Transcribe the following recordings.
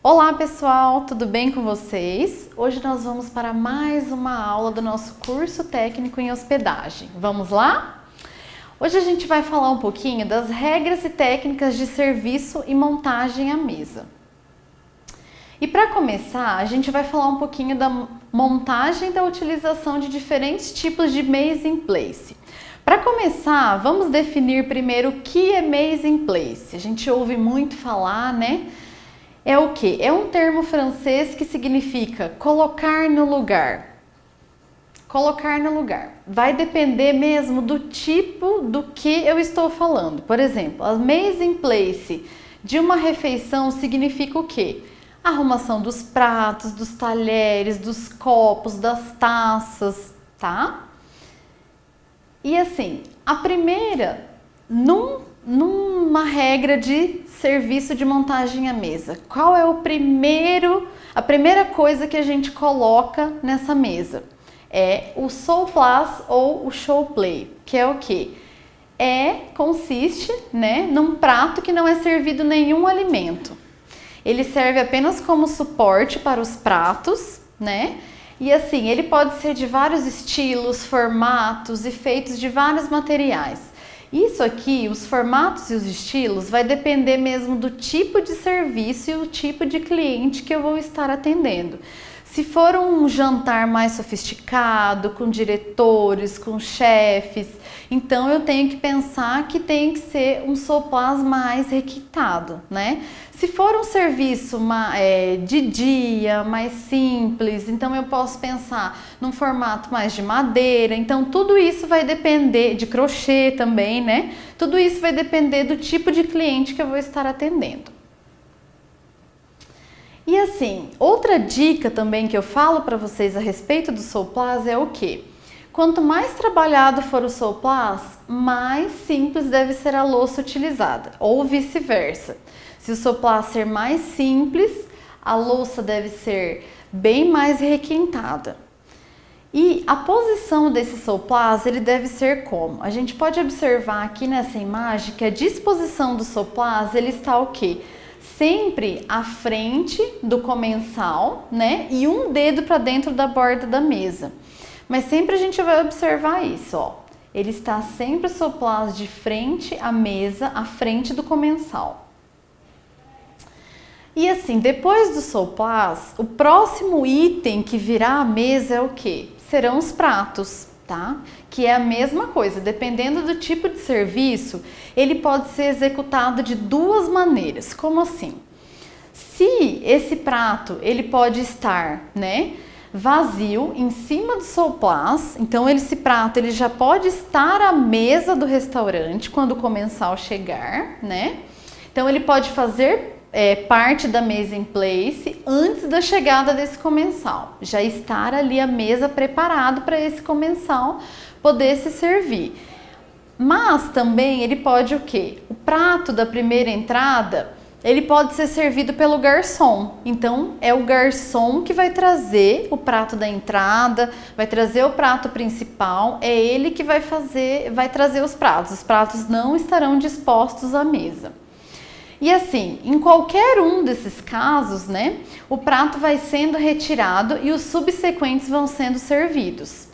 Olá pessoal, tudo bem com vocês? Hoje nós vamos para mais uma aula do nosso curso técnico em hospedagem. Vamos lá? Hoje a gente vai falar um pouquinho das regras e técnicas de serviço e montagem à mesa. E para começar, a gente vai falar um pouquinho da montagem e da utilização de diferentes tipos de mesa in place. Para começar, vamos definir primeiro o que é mesa in place. A gente ouve muito falar, né? É o que? É um termo francês que significa colocar no lugar. Colocar no lugar. Vai depender mesmo do tipo do que eu estou falando. Por exemplo, a mesa in place de uma refeição significa o quê? Arrumação dos pratos, dos talheres, dos copos, das taças, tá? E assim, a primeira, numa regra de serviço de montagem à mesa, qual é a primeira coisa que a gente coloca nessa mesa? É o show place ou o show play, que é o que? Consiste, né, num prato que não é servido nenhum alimento. Ele serve apenas como suporte para os pratos, né? E assim, ele pode ser de vários estilos, formatos e feitos de vários materiais. Isso aqui, os formatos e os estilos, vai depender mesmo do tipo de serviço e o tipo de cliente que eu vou estar atendendo. Se for um jantar mais sofisticado, com diretores, com chefes, então eu tenho que pensar que tem que ser um soplás mais requintado, né? Se for um serviço de dia, mais simples, então eu posso pensar num formato mais de madeira. Então tudo isso vai depender, de crochê também, né? Tudo isso vai depender do tipo de cliente que eu vou estar atendendo. E assim, outra dica também que eu falo para vocês a respeito do soplás é o quê? Quanto mais trabalhado for o soplás, mais simples deve ser a louça utilizada, ou vice-versa. Se o soplás ser mais simples, a louça deve ser bem mais requintada. E a posição desse soplás, ele deve ser como? A gente pode observar aqui nessa imagem que a disposição do soplás, ele está o quê? Sempre à frente do comensal, né? E um dedo para dentro da borda da mesa. Mas sempre a gente vai observar isso, ó. Ele está sempre o soplás de frente à mesa, à frente do comensal. E assim, depois do soplás, o próximo item que virá à mesa é o quê? Serão os pratos, tá? Que é a mesma coisa, dependendo do tipo de serviço, ele pode ser executado de duas maneiras. Como assim? Se esse prato, ele pode estar, né, vazio em cima do soplás, então esse prato ele já pode estar à mesa do restaurante quando o comensal chegar, né? Então ele pode fazer parte da mesa in place antes da chegada desse comensal, já estar ali a mesa preparado para esse comensal poder se servir. Mas também ele pode o quê? O prato da primeira entrada, ele pode ser servido pelo garçom. Então é o garçom que vai trazer o prato da entrada, vai trazer o prato principal, é ele que vai trazer os pratos. Os pratos não estarão dispostos à mesa. E assim, em qualquer um desses casos, né, o prato vai sendo retirado e os subsequentes vão sendo servidos.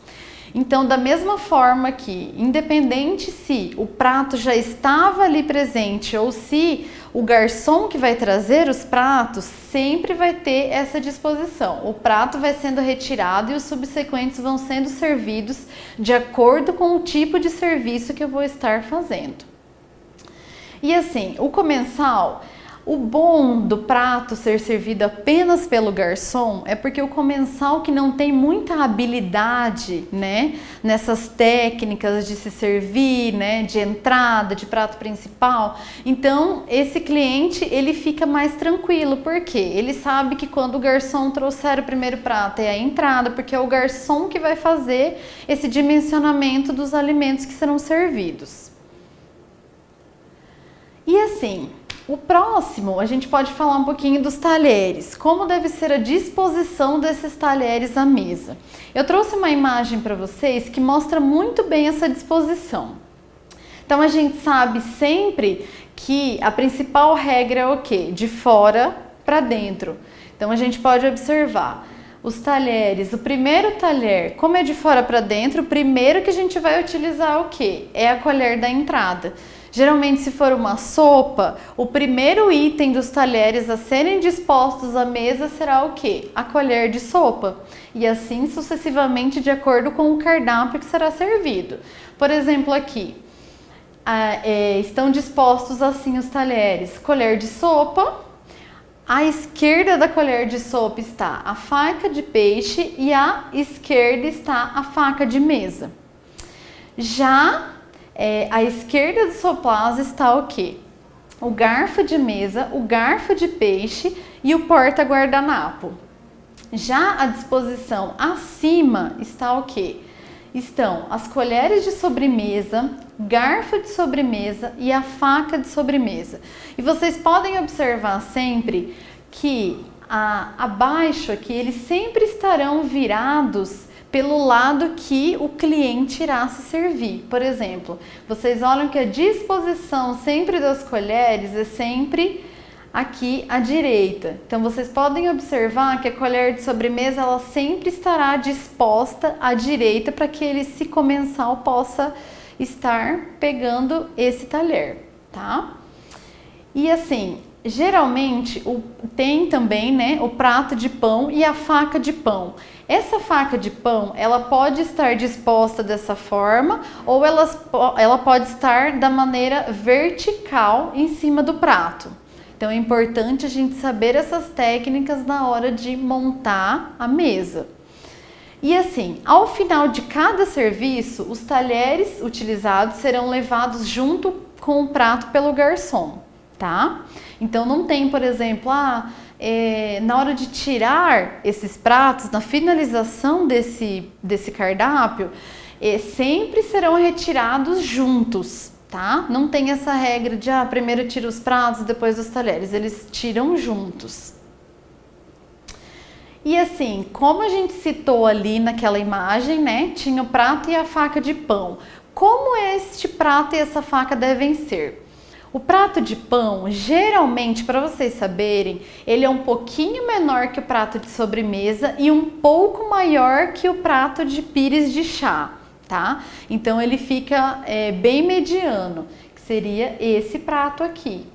Então, da mesma forma que, independente se o prato já estava ali presente ou se o garçom que vai trazer os pratos, sempre vai ter essa disposição. O prato vai sendo retirado e os subsequentes vão sendo servidos de acordo com o tipo de serviço que eu vou estar fazendo. E assim, o comensal, o bom do prato ser servido apenas pelo garçom é porque o comensal que não tem muita habilidade, né, nessas técnicas de se servir, né, de entrada, de prato principal, então esse cliente ele fica mais tranquilo, porque ele sabe que quando o garçom trouxer o primeiro prato é a entrada, porque é o garçom que vai fazer esse dimensionamento dos alimentos que serão servidos. E assim, o próximo, a gente pode falar um pouquinho dos talheres. Como deve ser a disposição desses talheres à mesa? Eu trouxe uma imagem para vocês que mostra muito bem essa disposição. Então, a gente sabe sempre que a principal regra é o quê? De fora para dentro. Então a gente pode observar os talheres. O primeiro talher, como é de fora para dentro, o primeiro que a gente vai utilizar é o quê? É a colher da entrada. Geralmente, se for uma sopa, o primeiro item dos talheres a serem dispostos à mesa será o quê? A colher de sopa. E assim sucessivamente de acordo com o cardápio que será servido. Por exemplo, aqui, estão dispostos assim os talheres. Colher de sopa, à esquerda da colher de sopa está a faca de peixe e à esquerda está a faca de mesa. Já à esquerda do soplás está o quê? O garfo de mesa, o garfo de peixe e o porta-guardanapo. Já à disposição acima está o quê? Estão as colheres de sobremesa, garfo de sobremesa e a faca de sobremesa. E vocês podem observar sempre que abaixo aqui eles sempre estarão virados pelo lado que o cliente irá se servir. Por exemplo, vocês olham que a disposição sempre das colheres é sempre aqui à direita. Então vocês podem observar que a colher de sobremesa ela sempre estará disposta à direita para que ele, se comensal, possa estar pegando esse talher, tá? E assim, geralmente tem também, né, o prato de pão e a faca de pão. Essa faca de pão, ela pode estar disposta dessa forma ou ela pode estar da maneira vertical em cima do prato. Então é importante a gente saber essas técnicas na hora de montar a mesa. E assim, ao final de cada serviço, os talheres utilizados serão levados junto com o prato pelo garçom, tá? Então não tem, por exemplo, na hora de tirar esses pratos, na finalização desse cardápio, sempre serão retirados juntos, tá? Não tem essa regra de primeiro tira os pratos, depois os talheres, eles tiram juntos. E assim, como a gente citou ali naquela imagem, né, tinha o prato e a faca de pão. Como este prato e essa faca devem ser? O prato de pão, geralmente, para vocês saberem, ele é um pouquinho menor que o prato de sobremesa e um pouco maior que o prato de pires de chá, tá? Então ele fica bem mediano, que seria esse prato aqui.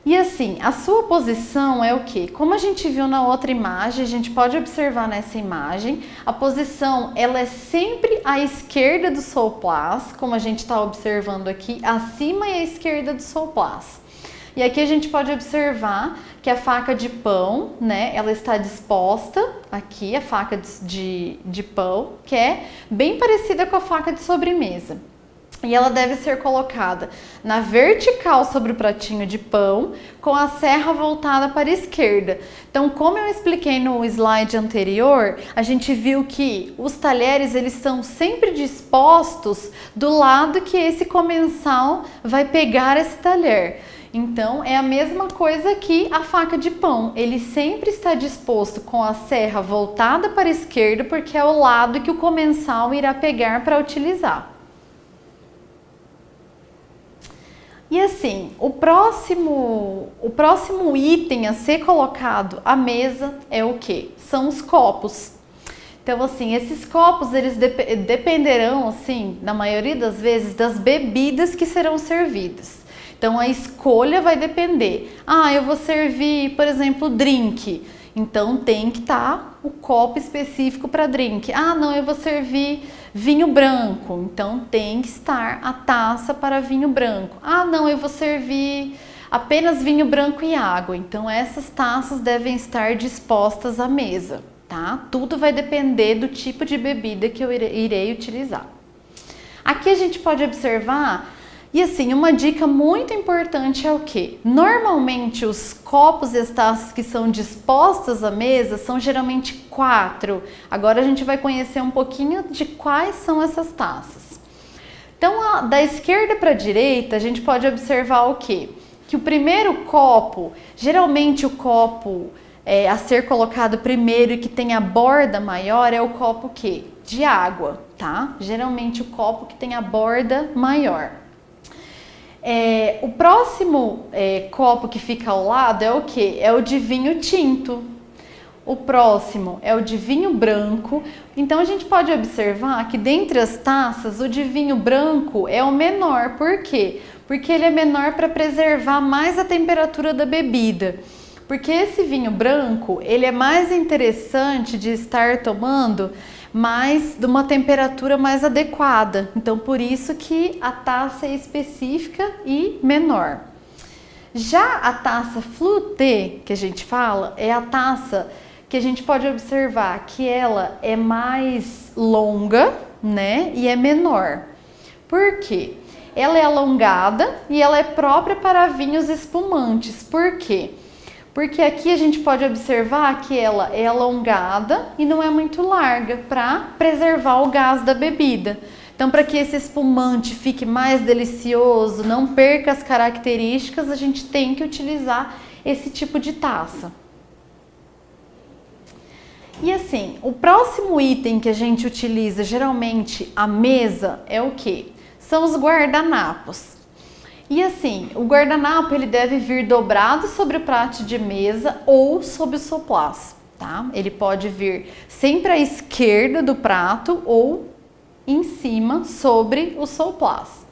E assim, a sua posição é o quê? Como a gente viu na outra imagem, a gente pode observar nessa imagem, a posição ela é sempre à esquerda do soplás, como a gente está observando aqui, acima e à esquerda do soplás. E aqui a gente pode observar que a faca de pão, né, ela está disposta aqui, a faca de pão, que é bem parecida com a faca de sobremesa. E ela deve ser colocada na vertical sobre o pratinho de pão, com a serra voltada para a esquerda. Então, como eu expliquei no slide anterior, a gente viu que os talheres eles são sempre dispostos do lado que esse comensal vai pegar esse talher. Então, é a mesma coisa que a faca de pão. Ele sempre está disposto com a serra voltada para a esquerda, porque é o lado que o comensal irá pegar para utilizar. E assim, o próximo item a ser colocado à mesa é o quê? São os copos. Então assim, esses copos eles dependerão, assim, na maioria das vezes, das bebidas que serão servidas. Então a escolha vai depender. Eu vou servir, por exemplo, drink. Então tem que estar o copo específico para drink. Não, eu vou servir vinho branco. Então tem que estar a taça para vinho branco. Não, eu vou servir apenas vinho branco e água. Então essas taças devem estar dispostas à mesa, tá? Tudo vai depender do tipo de bebida que eu irei utilizar. Aqui a gente pode observar. E assim, uma dica muito importante é o que? Normalmente os copos e as taças que são dispostas à mesa são geralmente 4. Agora a gente vai conhecer um pouquinho de quais são essas taças. Então, da esquerda para a direita, a gente pode observar o que? Que o primeiro copo, geralmente o copo a ser colocado primeiro e que tem a borda maior é o copo que? De água, tá? Geralmente o copo que tem a borda maior. O próximo copo que fica ao lado é o quê? É o de vinho tinto. O próximo é o de vinho branco. Então a gente pode observar que dentre as taças, o de vinho branco é o menor. Por quê? Porque ele é menor para preservar mais a temperatura da bebida. Porque esse vinho branco, ele é mais interessante de estar tomando mais de uma temperatura mais adequada. Então por isso que a taça é específica e menor. Já a taça flûte, que a gente fala, é a taça que a gente pode observar que ela é mais longa, né, e é menor. Por quê? Ela é alongada e ela é própria para vinhos espumantes. Por quê? Porque aqui a gente pode observar que ela é alongada e não é muito larga para preservar o gás da bebida. Então, para que esse espumante fique mais delicioso, não perca as características, a gente tem que utilizar esse tipo de taça. E assim, o próximo item que a gente utiliza geralmente à mesa é o quê? São os guardanapos. E assim, o guardanapo ele deve vir dobrado sobre o prato de mesa ou sobre o soplás, tá? Ele pode vir sempre à esquerda do prato ou em cima sobre o soplás.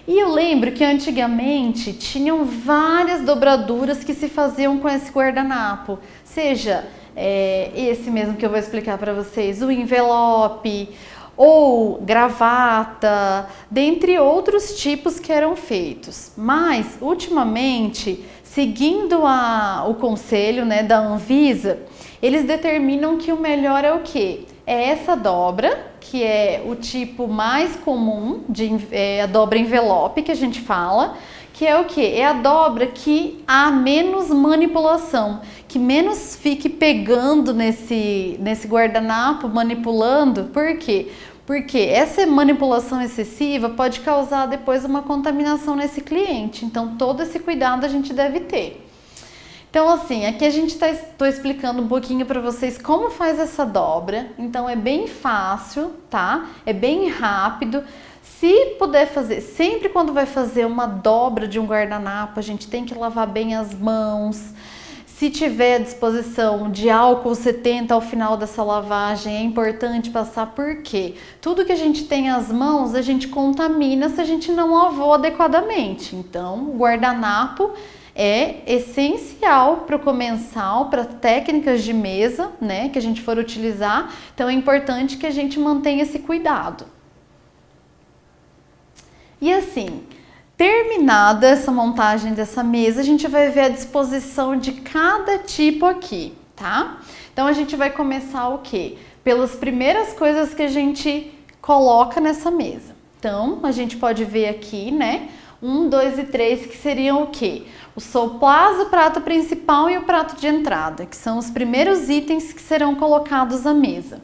E eu lembro que antigamente tinham várias dobraduras que se faziam com esse guardanapo, seja esse mesmo que eu vou explicar para vocês, o envelope ou gravata, dentre outros tipos que eram feitos. Mas, ultimamente, seguindo o conselho, né, da Anvisa, eles determinam que o melhor é o quê? É essa dobra, que é o tipo mais comum, a dobra envelope que a gente fala, que é o quê? É a dobra que há menos manipulação, que menos fique pegando nesse guardanapo, manipulando. Por quê? Porque essa manipulação excessiva pode causar depois uma contaminação nesse cliente. Então, todo esse cuidado a gente deve ter. Então, assim, aqui a gente tô explicando um pouquinho para vocês como faz essa dobra. Então, é bem fácil, tá? É bem rápido. Se puder fazer, sempre quando vai fazer uma dobra de um guardanapo, a gente tem que lavar bem as mãos. Se tiver à disposição de álcool 70 ao final dessa lavagem, é importante passar, porque tudo que a gente tem às mãos, a gente contamina se a gente não lavou adequadamente. Então, o guardanapo é essencial para o comensal, para técnicas de mesa, né, que a gente for utilizar. Então, é importante que a gente mantenha esse cuidado. E assim, terminada essa montagem dessa mesa, a gente vai ver a disposição de cada tipo aqui, tá? Então a gente vai começar o quê? Pelas primeiras coisas que a gente coloca nessa mesa. Então a gente pode ver aqui, né? 1, 2 e 3, que seriam o quê? O soplás, o prato principal e o prato de entrada, que são os primeiros itens que serão colocados à mesa.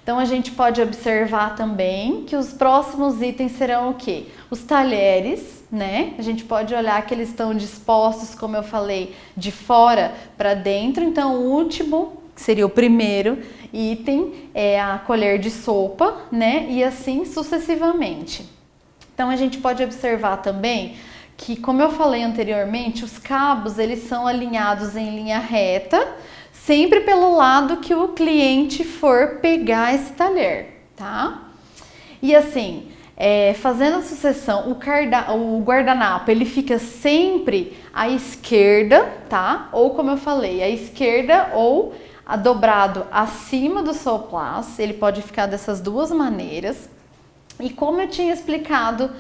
Então a gente pode observar também que os próximos itens serão o quê? Os talheres, né? A gente pode olhar que eles estão dispostos, como eu falei, de fora para dentro. Então o último, que seria o primeiro item, é a colher de sopa, né? E assim sucessivamente. Então a gente pode observar também que, como eu falei anteriormente, os cabos eles são alinhados em linha reta, sempre pelo lado que o cliente for pegar esse talher, tá? E assim, fazendo a sucessão, o guardanapo ele fica sempre à esquerda, tá? Ou como eu falei, à esquerda ou dobrado acima do soplás, ele pode ficar dessas duas maneiras. E como eu tinha explicado,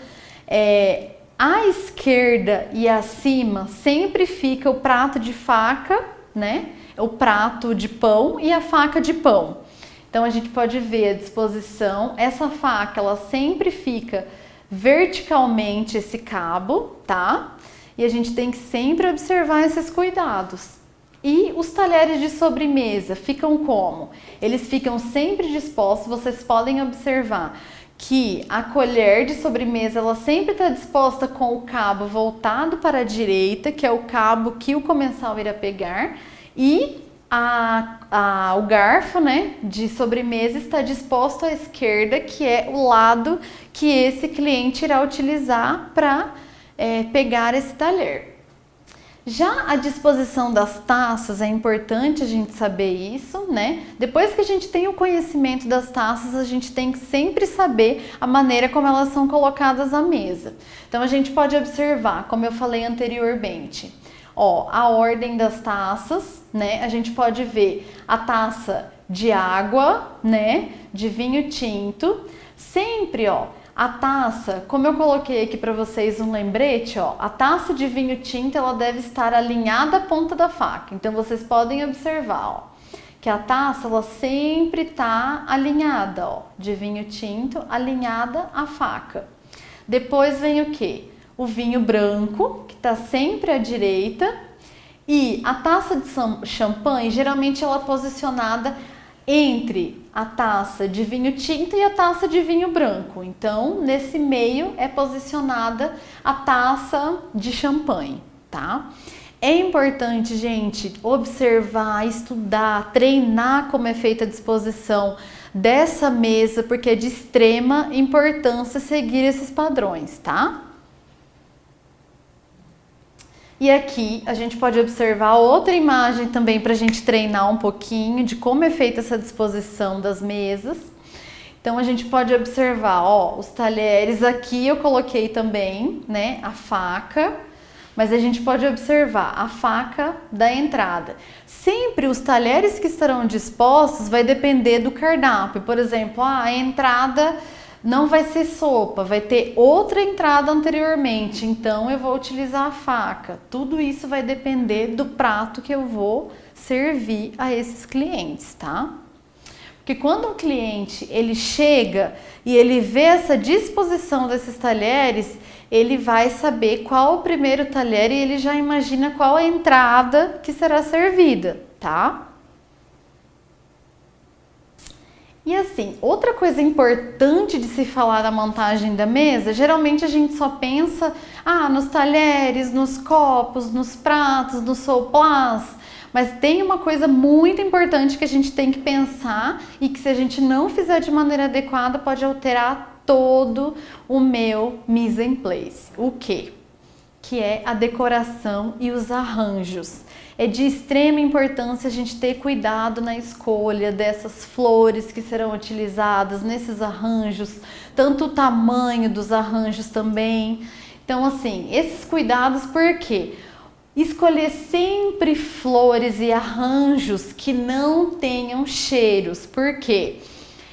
à esquerda e acima sempre fica o prato de faca, né? O prato de pão e a faca de pão. Então a gente pode ver a disposição. Essa faca, ela sempre fica verticalmente esse cabo, tá? E a gente tem que sempre observar esses cuidados. E os talheres de sobremesa ficam como? Eles ficam sempre dispostos, vocês podem observar que a colher de sobremesa ela sempre está disposta com o cabo voltado para a direita, que é o cabo que o comensal irá pegar, e o garfo, né, de sobremesa está disposto à esquerda, que é o lado que esse cliente irá utilizar para pegar esse talher. Já a disposição das taças, é importante a gente saber isso, né? Depois que a gente tem o conhecimento das taças, a gente tem que sempre saber a maneira como elas são colocadas à mesa. Então a gente pode observar, como eu falei anteriormente, ó, a ordem das taças, né? A gente pode ver a taça de água, né? De vinho tinto, sempre, ó. A taça, como eu coloquei aqui para vocês um lembrete, ó, a taça de vinho tinto ela deve estar alinhada à ponta da faca. Então vocês podem observar, ó, que a taça ela sempre está alinhada, ó, de vinho tinto, alinhada à faca. Depois vem o que? O vinho branco, que está sempre à direita, e a taça de champanhe geralmente ela é posicionada entre a taça de vinho tinto e a taça de vinho branco. Então, nesse meio é posicionada a taça de champanhe, tá? É importante, gente, observar, estudar, treinar como é feita a disposição dessa mesa, porque é de extrema importância seguir esses padrões, tá? E aqui a gente pode observar outra imagem também para a gente treinar um pouquinho de como é feita essa disposição das mesas. Então a gente pode observar, ó, os talheres aqui eu coloquei também, né, a faca, mas a gente pode observar a faca da entrada. Sempre os talheres que estarão dispostos vai depender do cardápio. Por exemplo, a entrada não vai ser sopa, vai ter outra entrada anteriormente, então eu vou utilizar a faca. Tudo isso vai depender do prato que eu vou servir a esses clientes, tá? Porque quando um cliente ele chega e ele vê essa disposição desses talheres, ele vai saber qual o primeiro talher e ele já imagina qual a entrada que será servida, tá? E assim, outra coisa importante de se falar da montagem da mesa, geralmente a gente só pensa nos talheres, nos copos, nos pratos, nos soplás, mas tem uma coisa muito importante que a gente tem que pensar e que se a gente não fizer de maneira adequada pode alterar todo o meu mise en place. O quê? Que é a decoração e os arranjos. É de extrema importância a gente ter cuidado na escolha dessas flores que serão utilizadas nesses arranjos, tanto o tamanho dos arranjos também. Então, assim, esses cuidados, por quê? Escolher sempre flores e arranjos que não tenham cheiros, por quê?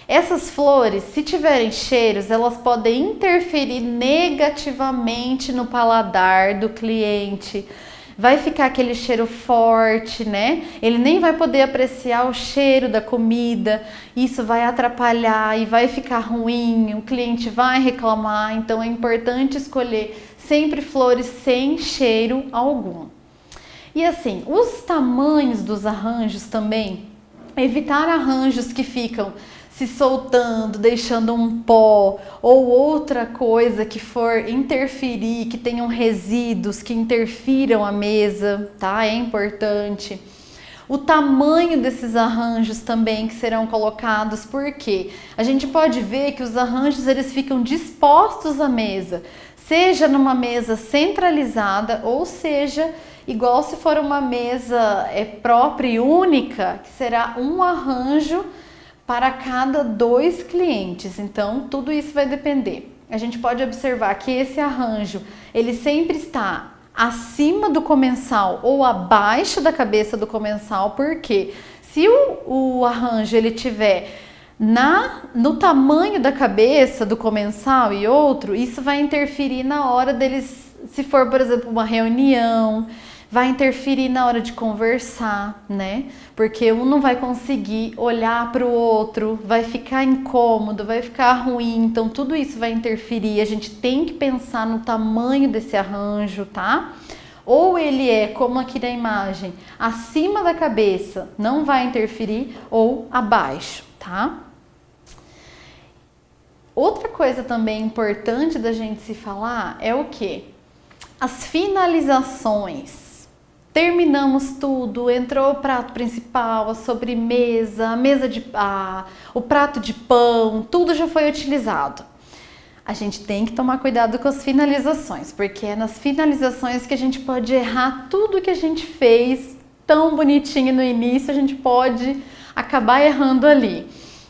Essas flores, se tiverem cheiros, elas podem interferir negativamente no paladar do cliente. Vai ficar aquele cheiro forte, né? Ele nem vai poder apreciar o cheiro da comida, isso vai atrapalhar e vai ficar ruim, o cliente vai reclamar, então é importante escolher sempre flores sem cheiro algum. E assim, os tamanhos dos arranjos também, evitar arranjos que ficam se soltando, deixando um pó ou outra coisa que for interferir, que tenham resíduos que interfiram a mesa, tá? É importante. O tamanho desses arranjos também que serão colocados, porque a gente pode ver que os arranjos eles ficam dispostos à mesa, seja numa mesa centralizada ou seja igual se for uma mesa própria e única, que será um arranjo para cada 2 clientes. Então, tudo isso vai depender. A gente pode observar que esse arranjo, ele sempre está acima do comensal ou abaixo da cabeça do comensal, porque se o arranjo ele tiver no tamanho da cabeça do comensal e outro, isso vai interferir na hora deles, se for, por exemplo, uma reunião, vai interferir na hora de conversar, né? Porque um não vai conseguir olhar para o outro, vai ficar incômodo, vai ficar ruim, então tudo isso vai interferir. A gente tem que pensar no tamanho desse arranjo, tá? Ou ele é, como aqui na imagem, acima da cabeça, não vai interferir, ou abaixo, tá? Outra coisa também importante da gente se falar é o quê? As finalizações. Terminamos tudo, entrou o prato principal, a sobremesa, o prato de pão, tudo já foi utilizado. A gente tem que tomar cuidado com as finalizações, porque é nas finalizações que a gente pode errar tudo que a gente fez tão bonitinho no início, a gente pode acabar errando ali.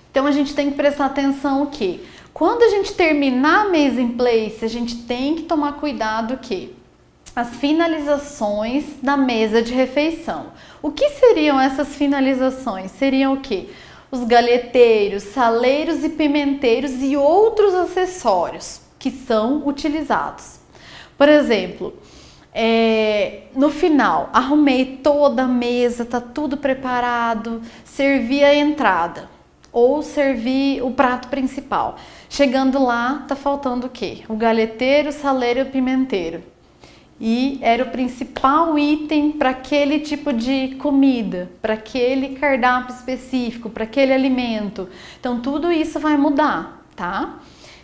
Então a gente tem que prestar atenção que quando a gente terminar a mesa in place, a gente tem que tomar cuidado que as finalizações da mesa de refeição. O que seriam essas finalizações? Seriam o quê? Os galheteiros, saleiros e pimenteiros e outros acessórios que são utilizados. Por exemplo, no final, arrumei toda a mesa, tá tudo preparado, servi a entrada ou servi o prato principal. Chegando lá, tá faltando o quê? O galheteiro, o saleiro e o pimenteiro. E era o principal item para aquele tipo de comida, para aquele cardápio específico, para aquele alimento. Então tudo isso vai mudar, tá?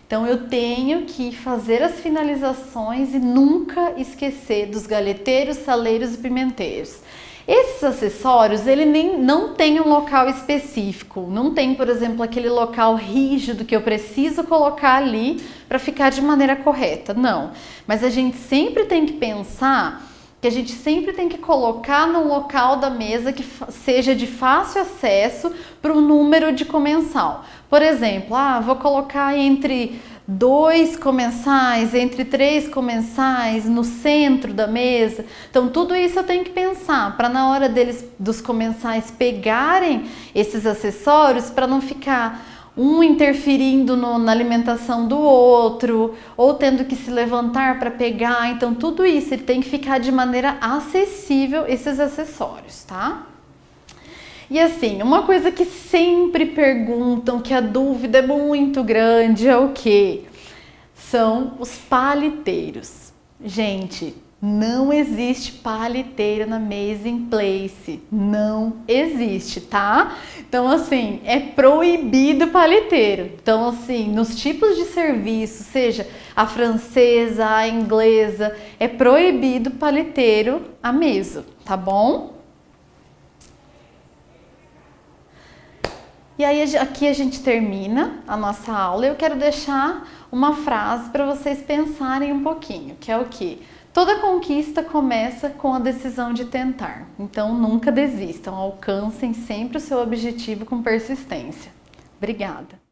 Então eu tenho que fazer as finalizações e nunca esquecer dos galheteiros, saleiros e pimenteiros. Esses acessórios, ele não tem um local específico, não tem, por exemplo, aquele local rígido que eu preciso colocar ali para ficar de maneira correta, não. Mas a gente sempre tem que pensar que a gente sempre tem que colocar no local da mesa que seja de fácil acesso para o número de comensal. Por exemplo, vou colocar entre 2 comensais, entre 3 comensais, no centro da mesa. Então tudo isso eu tenho que pensar para na hora dos comensais pegarem esses acessórios, para não ficar um interferindo na alimentação do outro, ou tendo que se levantar para pegar. Então tudo isso ele tem que ficar de maneira acessível, esses acessórios, tá? E assim, uma coisa que sempre perguntam, que a dúvida é muito grande, é o quê? São os paliteiros. Gente, não existe paliteiro na mesa in place, não existe, tá? Então assim, é proibido paliteiro. Então assim, nos tipos de serviço, seja a francesa, a inglesa, é proibido paliteiro à mesa, tá bom? E aí aqui a gente termina a nossa aula. Eu quero deixar uma frase para vocês pensarem um pouquinho, que é o quê? Toda conquista começa com a decisão de tentar. Então nunca desistam, alcancem sempre o seu objetivo com persistência. Obrigada!